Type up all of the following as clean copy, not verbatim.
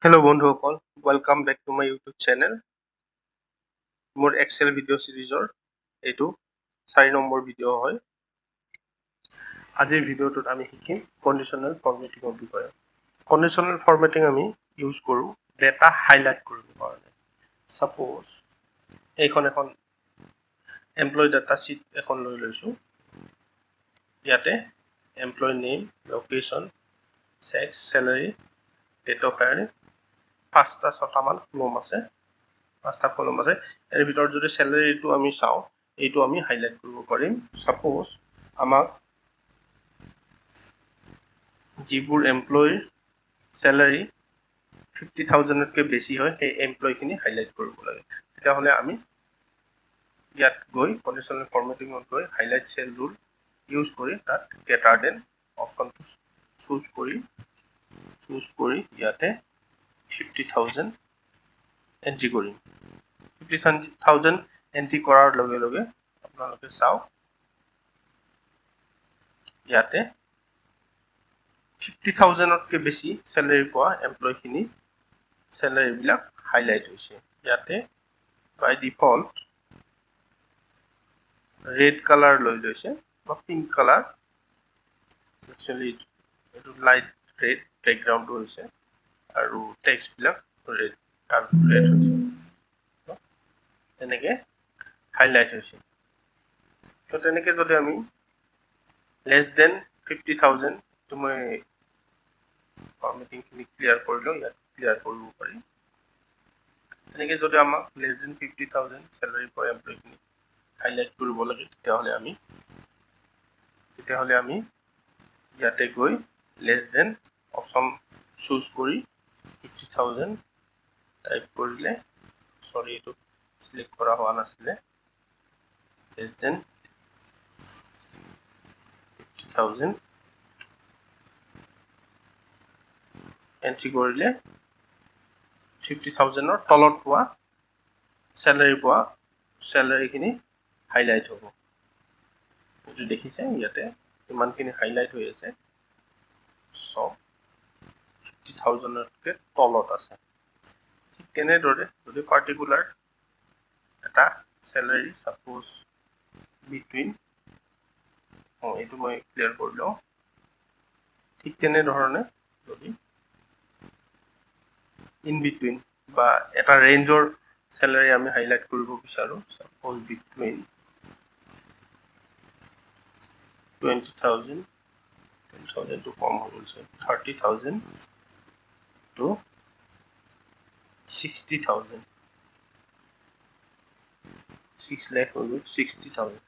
Hello বন্ধুসকল, welcome back to my YouTube channel. মোৰ Excel video' সিৰিজৰ এইটো 4 নম্বৰ ভিডিঅ' হয়। আজিৰ ভিডিঅ'টোত আমি শিকিম কন্ডিশনাল ফৰমেটিংৰ বিষয়ে। কন্ডিশনাল ফৰমেটিং আমি ইউজ কৰোঁ ডেটা হাইলাইট কৰিবৰ কাৰণে। সাপোজ এইখন এখন এমপ্লয় ডাটা শীট এখন লৈ লৈছোঁ। ইয়াতে employee name, location, sex, salary, date of hiring 5-6টা কলম আছে। 5টা কলম আছে। এৰ ভিতৰত যদি স্যালাৰিটো আমি চাওঁ, এইটো আমি হাইলাইট কৰিব পাৰিম। সাপোজ আমাক যিবোৰ এমপ্লয়ৰ স্যালাৰি 50,000তকৈ বেছি হয় সেই এমপ্লয়খিনি হাইলাইট কৰিব লাগে। তেতিয়াহ'লে আমি ইয়াত গৈ কন্ডিশনাল ফৰমেটিঙত গৈ হাইলাইট সেল ৰুল ইউজ কৰি তাত গ্ৰেটাৰ দেন অপশ্যনটো চুজ কৰি ইয়াতে 50,000 এন্ট্ৰি কৰিম। 50,000 এন্ট্ৰি কৰাৰ লগে লগে আপোনালোকে চাওক ইয়াতে 50,000তকৈ বেছি স্যালাৰি পোৱা এমপ্লয়খিনি স্যালাৰিবিলাক হাইলাইট হৈছে। ইয়াতে বাই ডিফল্ট ৰেড কালাৰ লৈ লৈছে বা পিংক কালাৰ, একচুৱেলি এইটো লাইট ৰেড বেকগ্ৰাউণ্ডটো হৈছে আৰু টেক্সটবিলাক ৰেড হৈছে, তেনেকে হাইলাইট হৈছে। তো তেনেকে যদি আমি লেছ দেন 50,000 তো মই ফৰমেটিংখিনি ক্লিয়াৰ কৰিলোঁ, ইয়াত ক্লিয়াৰ কৰিব পাৰি। তেনেকে যদি আমাক লেছ দেন 50,000 স্যালাৰি পোৱা এমপ্লয়খিনি হাইলাইট কৰিব লাগে, তেতিয়াহ'লে আমি ইয়াতে গৈ লেছ দেন অপশ্যন চুজ কৰি 50,000 টাইপ কৰিলে, সৰি এইটো সিলেক্ট কৰা হোৱা নাছিলে, লেছ দেন 50,000 এন্ট্ৰি কৰিলে 50,000ৰ তলত পোৱা স্যালাৰিখিনি হাইলাইট হ'ব। এইটো দেখিছে ইয়াতে ইমানখিনি হাইলাইট হৈ আছে, সব 50,000তকৈ তলত আছে। ঠিক তেনেদৰে যদি পাৰ্টিকুলাৰ এটা স্যালাৰি সাপোজ বিটুইন, এইটো মই ক্লিয়াৰ কৰি লওঁ। ঠিক তেনেধৰণে যদি ইন বিটুইন বা এটা ৰেঞ্জৰ স্যালাৰি আমি হাইলাইট কৰিব বিচাৰোঁ, সাপোজ বিটুইন 20,000 to কম হৈ গৈছে 30,000 to 60,000, 6 লাখ হৈ গ'ল 60,000।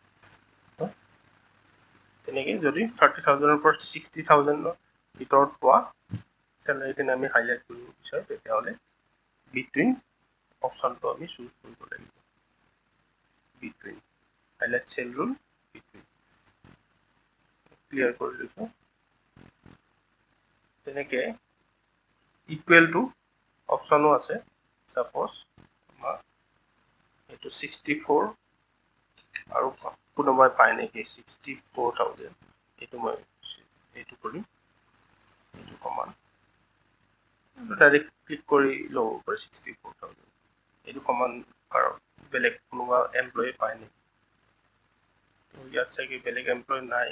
তেনেকে যদি 30,000ৰ পৰা 60,000ৰ ভিতৰত পোৱা স্যালাৰিখিনি আমি হাইলাইট কৰিব বিচাৰোঁ, তেতিয়াহ'লে বিটুইন অপশ্যনটো আমি চুজ কৰিব লাগিব। Between highlight cell rule between clear কৰি লৈছোঁ। তেনেকে ইকুৱেল টু অপশ্যনো আছে। সাপোজ আমাৰ এইটো 64 আৰু কোনোবাই পায় নেকি 64,000, এইটো মই এইটো কৰিম, এইটো কমান ডাইৰেক্ট ক্লিক কৰি ল'ব পাৰি 64,000, এইটো সমান আৰু বেলেগ কোনোবা এমপ্লয়ী পায় নেকি, ইয়াত চাগে বেলেগ এমপ্লয়ী নাই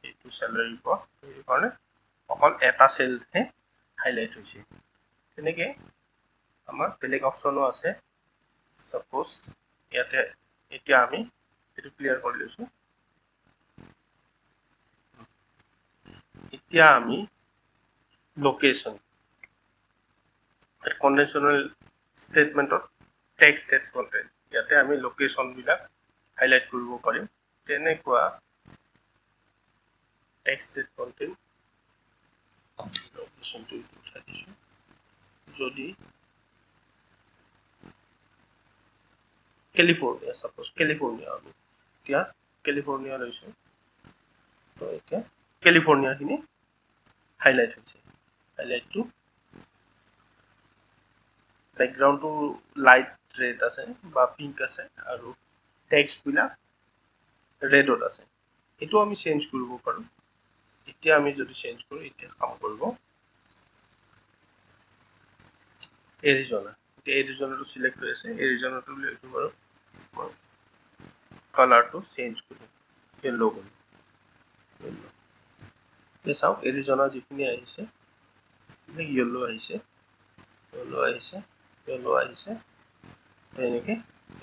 এইটো স্যালাৰি পোৱা, সেইকাৰণে অকল এটা সেলহে হাইলাইট হৈছে। তেনেকে আমাৰ বেলেগ অপশ্যনো আছে। সাপোজ ইয়াতে এতিয়া আমি এইটো ক্লিয়াৰ কৰি লৈছোঁ। এতিয়া আমি লোকেশ্যন কন্ডিশনাল স্টেটমেন্টত টেক্সট এড কন্টেন্ট, ইয়াতে আমি লোকেশ্যনবিলাক হাইলাইট কৰিব পাৰিম। তেনেকুৱা টেক্সট এড কন্টেন্ট লোকেশ্যনটো উঠাই দিছোঁ। যদি কেলিফৰ্ণিয়া, সাপোজ কেলিফৰ্ণিয়া, আমি এতিয়া কেলিফৰ্ণিয়া লৈছোঁ, তো এতিয়া কেলিফৰ্ণিয়াখিনি হাইলাইট হৈছে। হাইলাইটটো বেকগ্ৰাউণ্ডটো লাইট ৰেড আছে বা পিংক আছে আৰু টেক্সটবিলাক ৰেডত আছে। এইটো আমি চেঞ্জ কৰিব পাৰোঁ। এতিয়া আমি যদি চেঞ্জ কৰোঁ, এতিয়া কাম কৰিব। এৰিজনা এতিয়া এৰিজনাটো চিলেক্ট হৈ আছে এৰিজনাটো লৈছো বাৰু মই কালাৰটো চেঞ্জ কৰিম য়েল্লো কৰিম এই চাওক এৰিজনা যিখিনি আহিছে য়েল্লো আহিছে য়েল্লো আহিছে য়েল্লো আহিছে এনেকৈ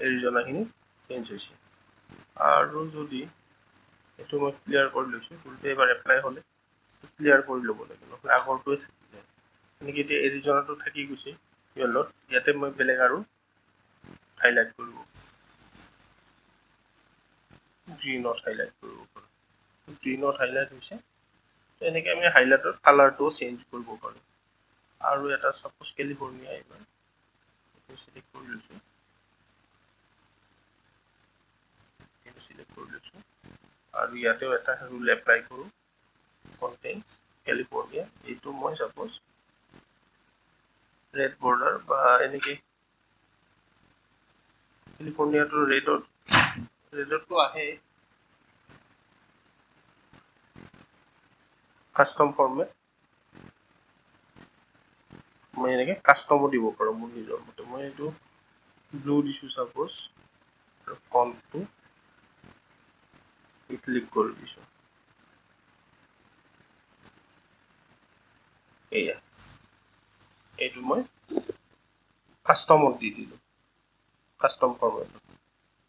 এৰিজনাখিনি চেঞ্জ হৈছে আৰু যদি এইটো মই ক্লিয়াৰ কৰি লৈছোঁ টুলটো এবাৰ এপ্লাই হ'লে ক্লিয়াৰ কৰি ল'ব লাগে নহ'লে আগৰটোৱে থাকি যায় এনেকৈ এতিয়া এৰিজনাটো থাকি গৈছে য়েল্লোত ইয়াতে মই বেলেগ আৰু হাইলাইট কৰিব গ্ৰীণত হাইলাইট কৰিব পাৰোঁ গ্ৰীণত হাইলাইট হৈছে এনেকৈ আমি হাইলাইটৰ কালাৰটোও চেঞ্জ কৰিব পাৰোঁ আৰু এটা সাপোজ কেলিফৰ্ণিয়া এইবাৰ চিলেক্ট কৰি লৈছোঁ এইটো চিলেক্ট কৰি লৈছোঁ আৰু ইয়াতেও এটা ৰুল এপ্লাই কৰোঁ কণ্টেইনছ কেলিফৰ্ণিয়া এইটো মই সাপোজ ৰেড বৰ্ডাৰ বা এনেকৈ কেলিফৰ্ণিয়াটো ৰেডতটো আহে কাষ্টম ফৰ্মেট মই এনেকৈ কাষ্টমো দিব পাৰোঁ মোৰ নিজৰ মতে মই এইটো ব্লু দিছোঁ সাপোজ আৰু ফন্টটো ক্লিক কৰি দিছোঁ এয়া এইটো মই কাষ্টমত দি দিলোঁ কাষ্টম ফৰ্মেটত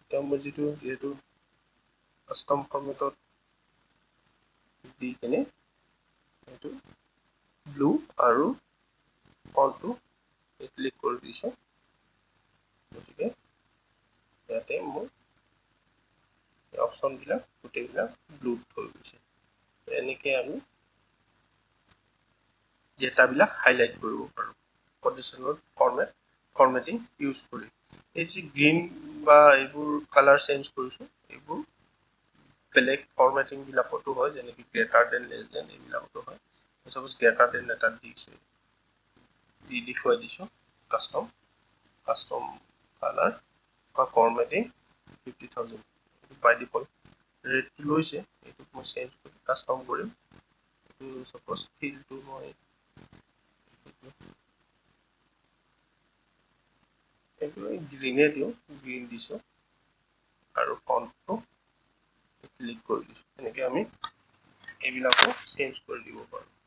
এতিয়া মই যিহেতু কাষ্টম ফৰ্মেটত দি কেনে এইটো ব্লু আৰু ফন্টটো ক্লিক কৰি দিছোঁ গতিকে ইয়াতে মোৰ অপশ্যনবিলাক গোটেইবিলাক ব্লুত হৈ গৈছে এনেকৈ আমি ডেটাবিলাক হাইলাইট কৰিব পাৰোঁ কণ্ডিশ্যনেল ফৰ্মেটিং ইউজ কৰি এই যি গ্ৰীণ বা এইবোৰ কালাৰ চেঞ্জ কৰিছোঁ এইবোৰ বেলেগ ফৰ্মেটিংবিলাকতো হয় যেনেকৈ গ্ৰেটাৰ দেন লেছ দেন এইবিলাকতো হয় সাপোজ গ্ৰেটাৰ দেন এটা দেখুৱাই দিছোঁ কাষ্টম কালাৰ বা ফৰ্মেটিং 50,000 বাই ডিফল্ট ৰেটটো লৈছে এইটোক মই চেঞ্জ কৰি কাষ্টম কৰিম এইটো সাপোজ ফিলটো মই এইটো গ্ৰীণে দিওঁ গ্ৰীণ দিছোঁ আৰু ফন্টটো ক্লিক কৰি দিছোঁ এনেকৈ আমি এইবিলাকো চেঞ্জ কৰি দিব পাৰোঁ